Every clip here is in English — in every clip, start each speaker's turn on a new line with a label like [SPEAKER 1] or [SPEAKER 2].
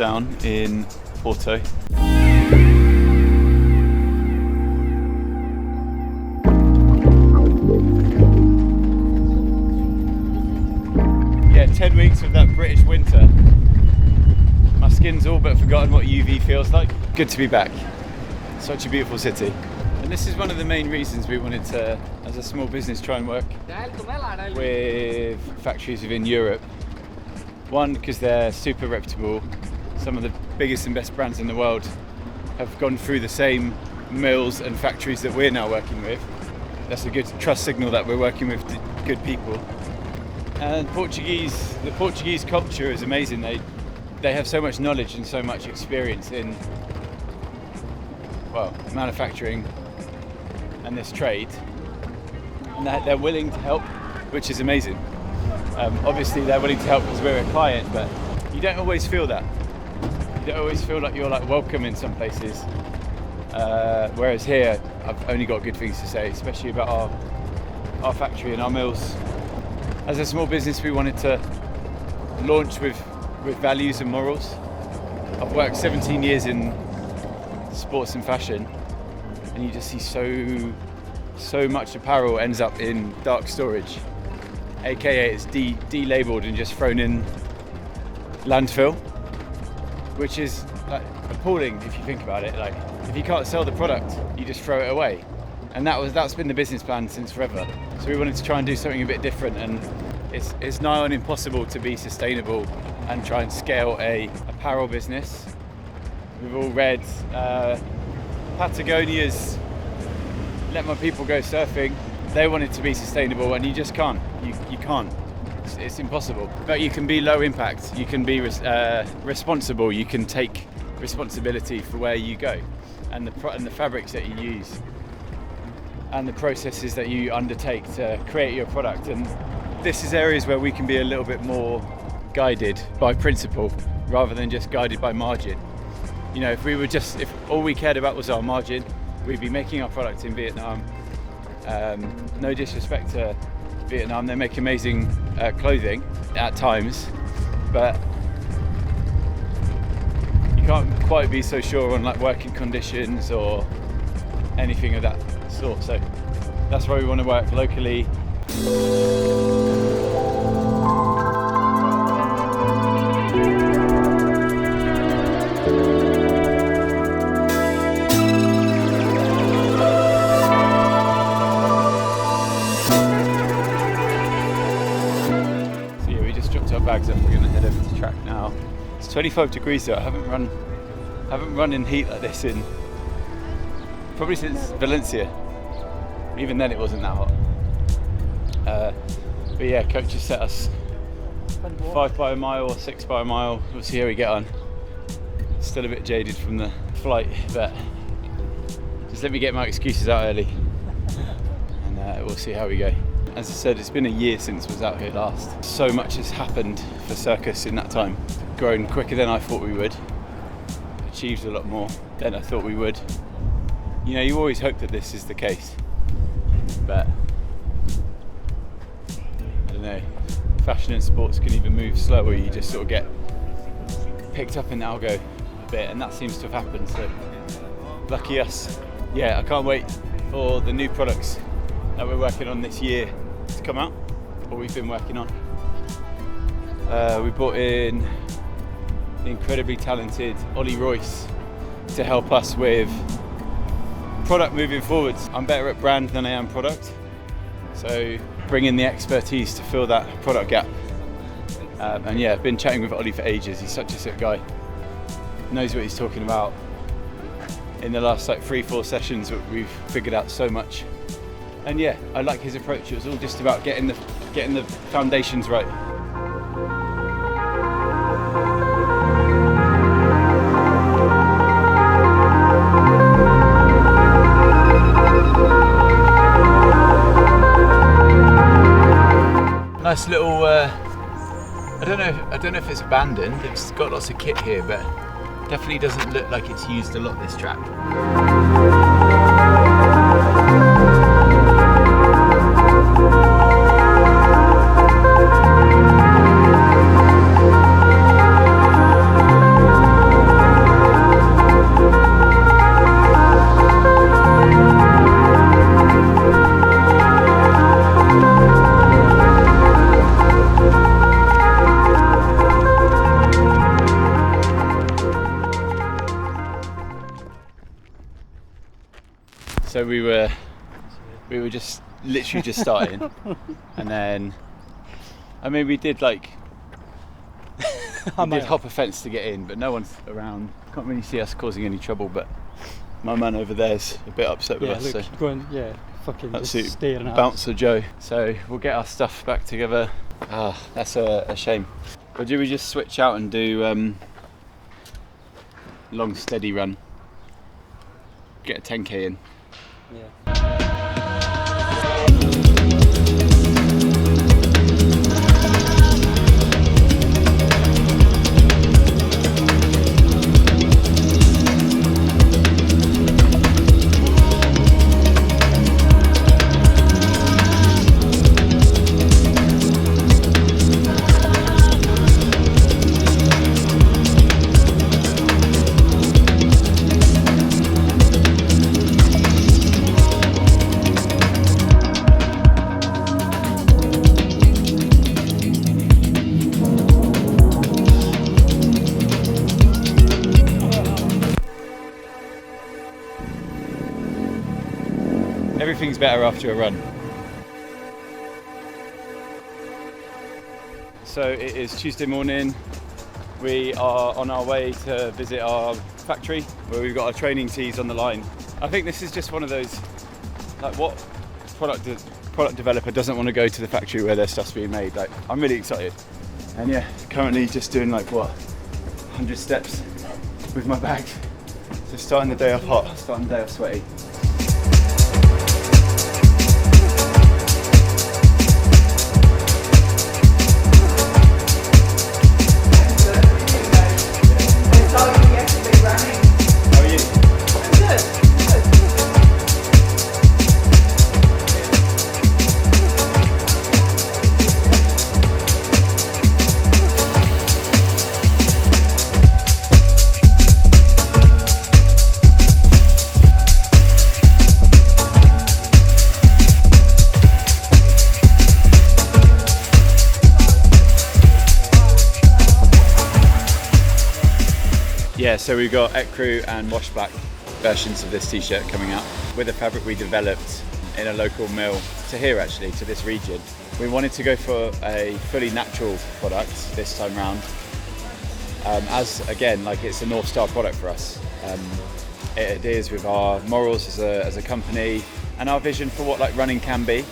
[SPEAKER 1] down in Porto. Yeah, 10 weeks of that British winter. My skin's all but forgotten what UV feels like. Good to be back. Such a beautiful city. And this is one of the main reasons we wanted to, as a small business, try and work with factories within Europe. One, because they're super reputable. Some of the biggest and best brands in the world have gone through the same mills and factories that we're now working with. That's a good trust signal that we're working with good people. And the Portuguese culture is amazing. They have so much knowledge and so much experience in, well, manufacturing and this trade, and they're willing to help, which is amazing. Obviously they're willing to help because we're a client, but you don't always feel that. You don't always feel like you're like welcome in some places. Whereas here, I've only got good things to say, especially about our factory and our mills. As a small business, we wanted to launch with values and morals. I've worked 17 years in sports and fashion, and you just see so much apparel ends up in dark storage, aka it's de-labeled and just thrown in landfill, which is like appalling if you think about it. Like, if you can't sell the product, you just throw it away, and that's been the business plan since forever. So we wanted to try and do something a bit different, and it's nigh on impossible to be sustainable and try and scale a apparel business. We've all read Patagonia's Let My People Go Surfing. They want it to be sustainable, and you just can't. You can't. It's impossible. But you can be low impact. You can be responsible. You can take responsibility for where you go, and the fabrics that you use, and the processes that you undertake to create your product. And this is areas where we can be a little bit more guided by principle rather than just guided by margin. You know, if all we cared about was our margin, we'd be making our products in Vietnam. No disrespect to Vietnam, they make amazing clothing at times, but you can't quite be so sure on like working conditions or anything of that sort. So that's why we want to work locally. Bags up. We're going to head over to track now. It's 25 degrees though. I haven't run in heat like this in probably since Valencia. Even then it wasn't that hot. But yeah, coach has set us 5 by a mile or 6 by a mile. We'll see how we get on. Still a bit jaded from the flight, but just let me get my excuses out early, and we'll see how we go. As I said, it's been a year since I was out here last. So much has happened for Circus in that time. Grown quicker than I thought we would. Achieved a lot more than I thought we would. You know, you always hope that this is the case, but I don't know. Fashion and sports can even move slower. You just sort of get picked up in the algo a bit, and that seems to have happened. So lucky us. Yeah, I can't wait for the new products that we're working on this year to come out, or we've been working on. We brought in the incredibly talented Ollie Royce to help us with product moving forwards. I'm better at brand than I am product, so bring in the expertise to fill that product gap. And yeah, I've been chatting with Ollie for ages. He's such a sick guy, knows what he's talking about. In the last like 3-4 sessions we've figured out so much. And yeah, I like his approach. It was all just about getting the foundations right. Nice little. I don't know if it's abandoned. It's got lots of kit here, but definitely doesn't look like it's used a lot, this track. So we were just literally just starting, and then we did hop a fence to get in, but no one's around. Can't really see us causing any trouble, but my man over there's a bit upset with us.
[SPEAKER 2] Look,
[SPEAKER 1] so
[SPEAKER 2] going, fucking
[SPEAKER 1] that's
[SPEAKER 2] just staring at us.
[SPEAKER 1] Bouncer Joe. So we'll get our stuff back together. That's a shame. Or do we just switch out and do long steady run? Get a 10k in.
[SPEAKER 2] Yeah.
[SPEAKER 1] Everything's better after a run. So it is Tuesday morning. We are on our way to visit our factory where we've got our training tees on the line. I think this is just one of those, what product developer doesn't want to go to the factory where their stuff's being made. I'm really excited. And currently just doing 100 steps with my bag. So starting the day off hot, starting the day off sweaty. Yeah, so we've got ecru and wash black versions of this t-shirt coming out with a fabric we developed in a local mill to here, actually, to this region. We wanted to go for a fully natural product this time round, as again, it's a North Star product for us. It adheres with our morals as a company and our vision for what running can be.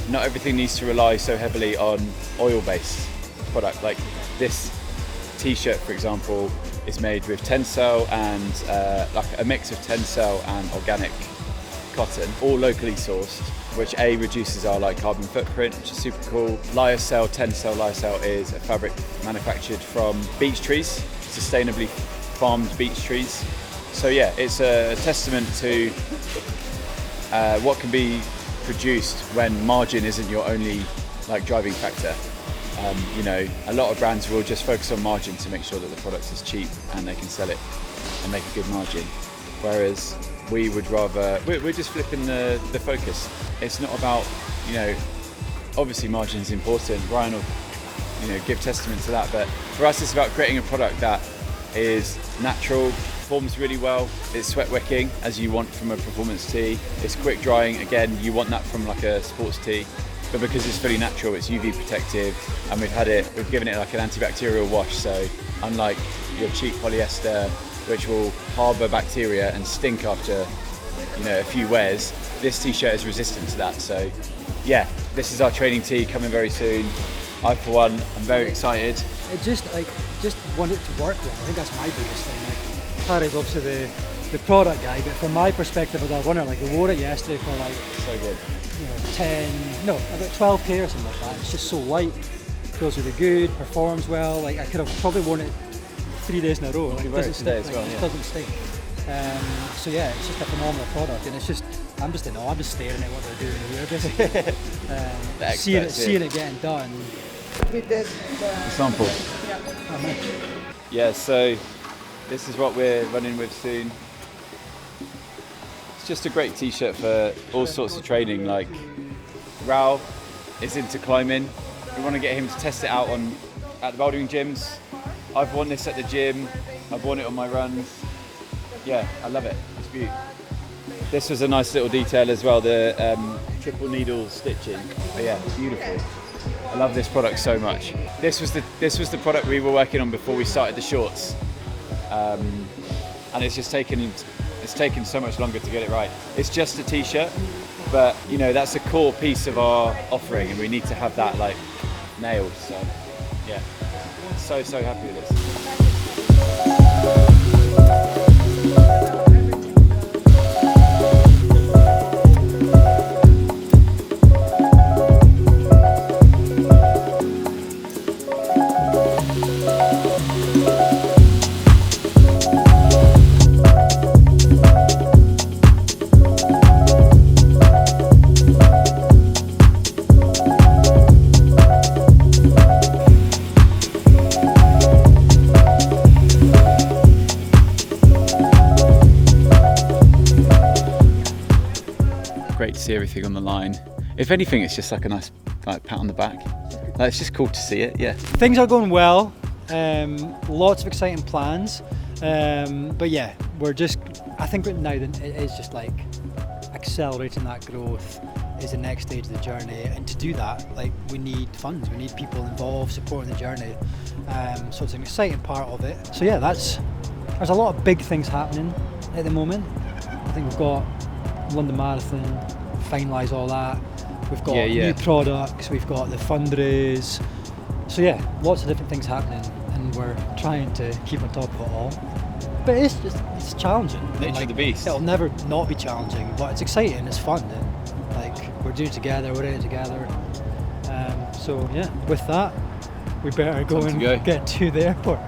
[SPEAKER 1] Not everything needs to rely so heavily on oil-based product. Like this t-shirt, for example, is made with tencel and a mix of tencel and organic cotton, all locally sourced, which reduces our carbon footprint, which is super cool. Tencel lyocell is a fabric manufactured from beech trees, sustainably farmed beech trees. So yeah, it's a testament to what can be produced when margin isn't your only driving factor. A lot of brands will just focus on margin to make sure that the product is cheap and they can sell it and make a good margin. Whereas we would rather, we're just flipping the focus. It's not about, obviously margin is important. Bryan will, give testament to that. But for us, it's about creating a product that is natural, performs really well. It's sweat wicking, as you want from a performance tee. It's quick drying, again, you want that from a sports tee. But because it's fully natural, it's UV protective, and we've given it an antibacterial wash. So unlike your cheap polyester, which will harbour bacteria and stink after a few wears, this t-shirt is resistant to that. So yeah, this is our training tee coming very soon. I, for one, I'm very excited.
[SPEAKER 2] It just want it to work well. I think that's my biggest thing. Harry's obviously the product guy, but from my perspective as a runner, I wore it yesterday for
[SPEAKER 1] so good.
[SPEAKER 2] about 12k or something like that. It's just so light, feels really good, performs well. I could have probably worn it 3 days in a row. It doesn't stink. It doesn't stink. So yeah, it's just a phenomenal product, and I'm just in awe. I'm just staring at what they're doing here, basically. Seeing it getting done.
[SPEAKER 3] With the
[SPEAKER 1] sample. Yeah. So this is what we're running with soon. Just a great t-shirt for all sorts of training. Rao is into climbing. We want to get him to test it out at the bouldering gyms. I've worn this at the gym. I've worn it on my runs. Yeah, I love it. It's beautiful. This was a nice little detail as well, the triple needle stitching. But yeah, beautiful. I love this product so much. This was the product we were working on before we started the shorts, and it's just taken so much longer to get it right. It's just a t-shirt, but you know, that's a core piece of our offering, and we need to have that like nailed. So yeah, so happy with this. Great to see everything on the line. If anything, it's just like a nice pat on the back. Like, it's just cool to see it, yeah.
[SPEAKER 2] Things are going well, lots of exciting plans, but yeah, I think now it is just like accelerating that growth is the next stage of the journey, and to do that, like, we need funds, we need people involved supporting the journey, so it's an exciting part of it. So yeah, there's a lot of big things happening at the moment. I think we've got London Marathon, finalise all that. We've got new products, we've got the fundraise. So yeah, lots of different things happening, and we're trying to keep on top of it all. But it's challenging.
[SPEAKER 1] Nature of the beast.
[SPEAKER 2] It'll never not be challenging, but it's exciting, it's fun, and like, we're doing it together, we're in it together. So yeah, with that, we better go and get to the airport.